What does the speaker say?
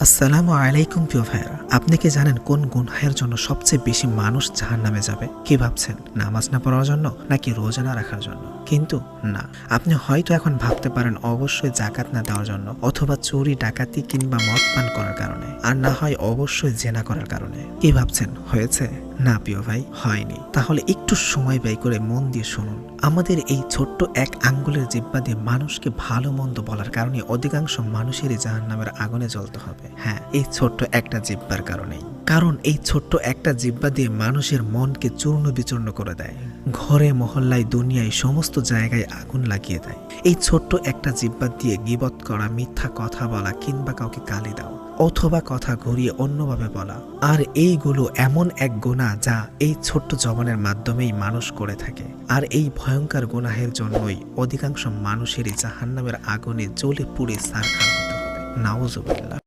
আসসালামু আলাইকুম প্রিয় ভাইরা, আপনি কি জানেন কোন গুনাহের জন্য সবচেয়ে বেশি মানুষ জাহান্নামে যাবে? কি ভাবছেন, নামাজ না পড়ার জন্য নাকি রোজা না রাখার জন্য? কিন্তু না, আপনি হয়তো এখন ভাবতে পারেন অবশ্যই যাকাত না দেওয়ার জন্য, অথবা চুরি ডাকাতি কিংবা মদ পান করার কারণে, আর না হয় অবশ্যই জেনা করার কারণে। কি ভাবছেন হয়েছে? না প্রিয় ভাই, হয়নি। তাহলে একটু সময় ব্যয় করে মন দিয়ে শুনুন। আমাদের এই ছোট্ট এক আঙ্গুলের জিহ্বা দিয়ে মানুষকে ভালো মন্দ বলার কারণে অধিকাংশ মানুষেরই জাহান্নামের আগুনে জ্বলতে হবে। হ্যাঁ, এই ছোট্ট একটা জিহ্বার কারণেই। কারণ এই ছোট্ট একটা জিহ্বা দিয়ে মানুষের মনকে চূর্ণ বিচূর্ণ করে দেয়, ঘরে মহল্লায় দুনিয়ায় সমস্ত জায়গায় আগুন লাগিয়ে দেয়। এই ছোট্ট একটা জিহ্বা দিয়ে গীবত করা, মিথ্যা কথা বলা কিংবা কাউকে গালি দাও, অথবা কথা ঘুরিয়ে অন্যভাবে বলা, আর এইগুলো এমন এক গুনাহ যা এই ছোট্ট জবানের মাধ্যমেই মানুষ করে থাকে। আর এই ভয়ঙ্কর গুনাহের জন্যই অধিকাংশ মানুষেরই জাহান্নামের আগুনে জ্বলে পুড়ে ছারখার হতে হবে। নাউজুবিল্লাহ।